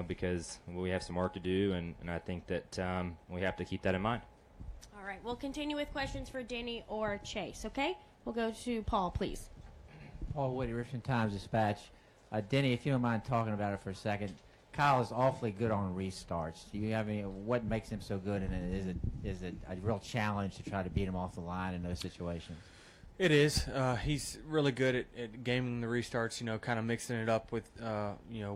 because we have some work to do, and I think that we have to keep that in mind. All right, we'll continue with questions for Denny or Chase, okay? We'll go to Paul, please. Paul Woody, Richmond Times-Dispatch. Denny, if you don't mind talking about it for a second, Kyle is awfully good on restarts. Do you have any? What makes him so good, and is it a real challenge to try to beat him off the line in those situations? It is. He's really good at gaming the restarts, kind of mixing it up with,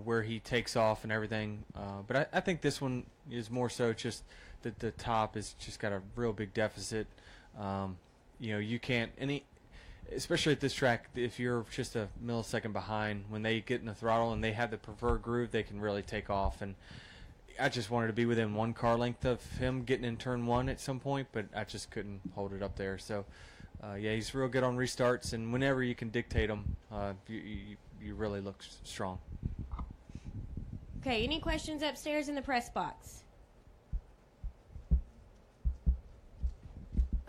where he takes off and everything. But I think this one is more so just that the top has just got a real big deficit. You can't, especially at this track, if you're just a millisecond behind, when they get in the throttle and they have the preferred groove, they can really take off. And I just wanted to be within one car length of him getting in turn one at some point, but I just couldn't hold it up there. So, he's real good on restarts, and whenever you can dictate them, you really look strong. Okay, any questions upstairs in the press box?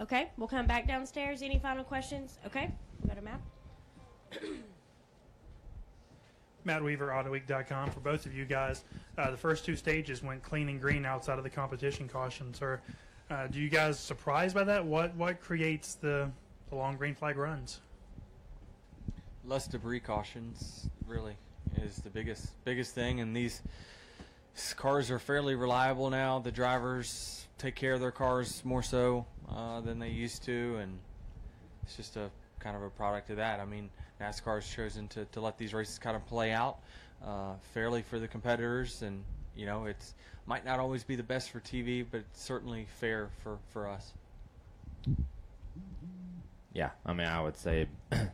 Okay, we'll come back downstairs. Any final questions? Okay, we got a map. Matt Weaver, AutoWeek.com. For both of you guys, the first two stages went clean and green outside of the competition cautions. Do you guys surprised by that? What creates the long green flag runs? Less debris cautions really is the biggest thing, and these cars are fairly reliable now. The drivers take care of their cars more so than they used to, and it's just a kind of a product of that. I mean, NASCAR has chosen to let these races kind of play out fairly for the competitors, and it's might not always be the best for TV, but it's certainly fair for us. Yeah, I mean, I would say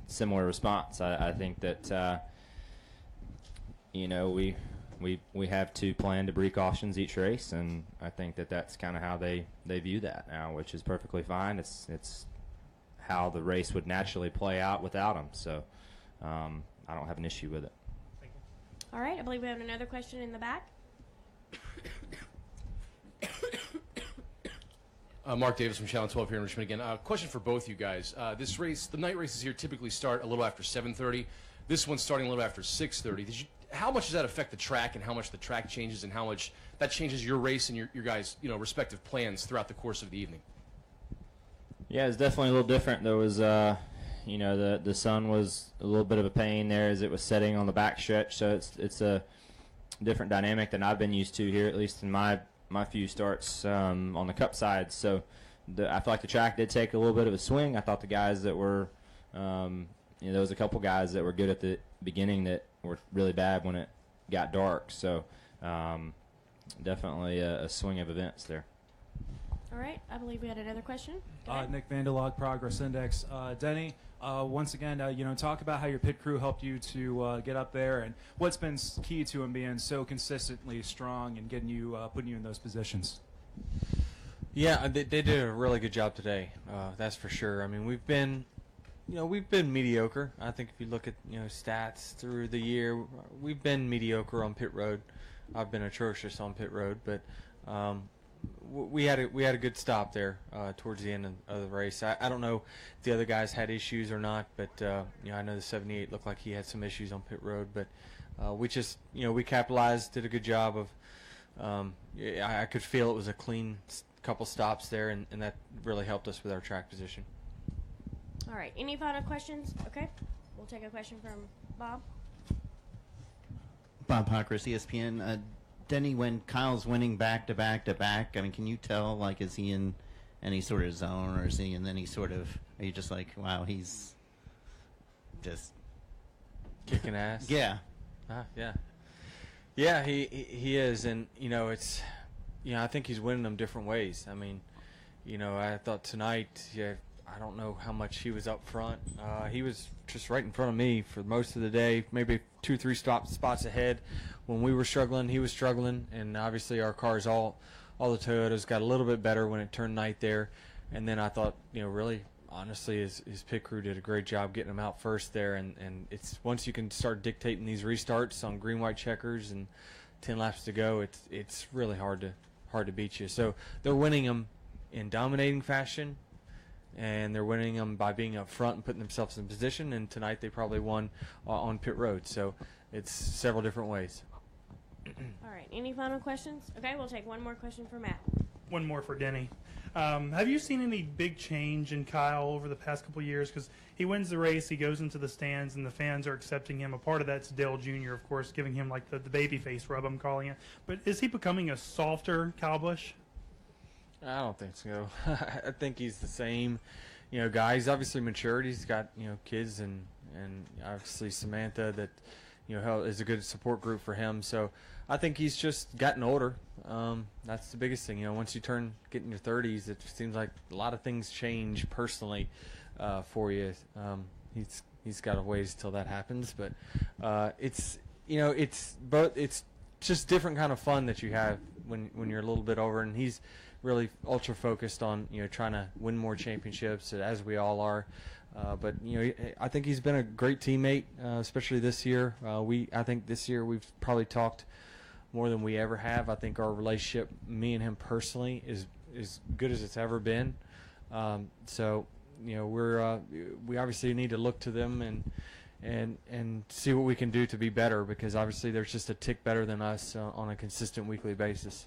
similar response. I think that we have two planned debris cautions each race, and I think that that's kind of how they view that now, which is perfectly fine. It's how the race would naturally play out without them, so I don't have an issue with it. Thank you. All right, I believe we have another question in the back. Mark Davis from Channel 12 here in Richmond again. Question for both you guys. This race, the night races here typically start a little after 7:30. This one's starting a little after 6:30. How much does that affect the track, and how much the track changes, and how much that changes your race and your guys' respective plans throughout the course of the evening? Yeah, it's definitely a little different. There was, the sun was a little bit of a pain there as it was setting on the back stretch, so it's a different dynamic than I've been used to here, at least in my few starts on the Cup side. So I feel like the track did take a little bit of a swing. I thought the guys that were, there was a couple guys that were good at the beginning that were really bad when it got dark. So definitely a swing of events there. All right, I believe we had another question. Nick Vanderlog, Progress Index. Denny, once again, talk about how your pit crew helped you to get up there, and what's been key to him being so consistently strong and getting you, putting you in those positions. Yeah, they did a really good job today. That's for sure. I mean, we've been mediocre. I think if you look at stats through the year, we've been mediocre on pit road. I've been atrocious on pit road, but we had a good stop there towards the end of the race. I don't know if the other guys had issues or not, but I know the 78 looked like he had some issues on pit road, but we just we capitalized, did a good job of. I could feel it was a clean couple stops there, and that really helped us with our track position. All right, any final questions? Okay, we'll take a question from Bob. Bob Pockris, ESPN. Denny, when Kyle's winning back to back to back, I mean, can you tell, is he in any sort of zone, or is he in any sort of, are you just like, wow, he's just kicking ass? Yeah. Yeah. Yeah, he is, and, it's, I think he's winning them different ways. I mean, I thought tonight, I don't know how much he was up front. He was just right in front of me for most of the day, maybe 2-3 spots ahead. When we were struggling, he was struggling, and obviously our cars, all the Toyotas, got a little bit better when it turned night there. And then I thought, really, honestly, his pit crew did a great job getting him out first there. And it's once you can start dictating these restarts on green-white checkers and 10 laps to go, it's really hard to beat you. So they're winning them in dominating fashion, and they're winning them by being up front and putting themselves in position. And tonight they probably won on pit road. So it's several different ways. All right. Any final questions? Okay, we'll take one more question for Matt. One more for Denny. Have you seen any big change in Kyle over the past couple of years? Because he wins the race, he goes into the stands, and the fans are accepting him. A part of that's Dale Jr., of course, giving him like the baby face rub, I'm calling it. But is he becoming a softer Kyle Busch? I don't think so. I think he's the same, guy. He's obviously matured. He's got, kids and obviously Samantha that, is a good support group for him. So I think he's just gotten older. That's the biggest thing. Once you get in your 30s, it seems like a lot of things change personally for you. He's got a ways till that happens, but it's just different kind of fun that you have when you're a little bit over, and he's really ultra focused on trying to win more championships, as we all are. But I think he's been a great teammate, especially this year. I think this year we've probably talked more than we ever have. I think our relationship, me and him personally, is as good as it's ever been. So we obviously need to look to them and see what we can do to be better, because obviously there's just a tick better than us on a consistent weekly basis.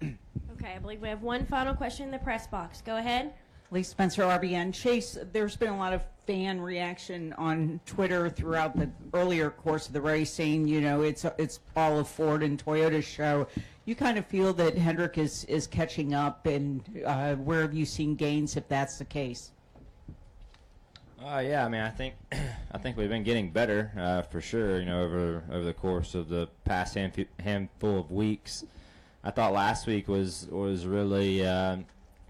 Okay, I believe we have one final question in the press box. Go ahead. Lee Spencer, RBN. Chase, there's been a lot of fan reaction on Twitter throughout the earlier course of the race saying, it's all a Ford and Toyota show. You kind of feel that Hendrick is catching up, and where have you seen gains if that's the case? Yeah, I mean, I think we've been getting better for sure. Over the course of the past handful of weeks. I thought last week was really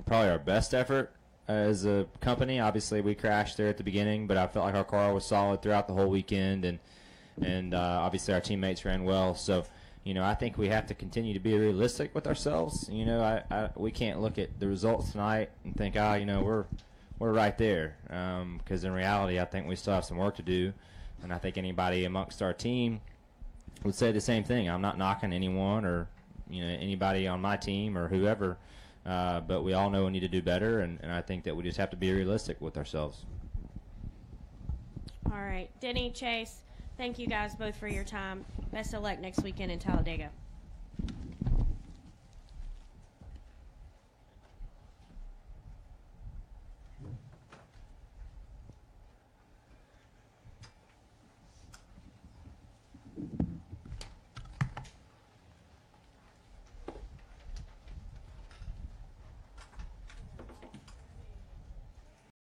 probably our best effort as a company. Obviously, we crashed there at the beginning, but I felt like our car was solid throughout the whole weekend, and obviously our teammates ran well. So, I think we have to continue to be realistic with ourselves. We can't look at the results tonight and think, we're right there, because in reality, I think we still have some work to do, and I think anybody amongst our team would say the same thing. I'm not knocking anyone or anybody on my team or whoever, but we all know we need to do better, and I think that we just have to be realistic with ourselves. All right. Denny, Chase, thank you guys both for your time. Best of luck next weekend in Talladega.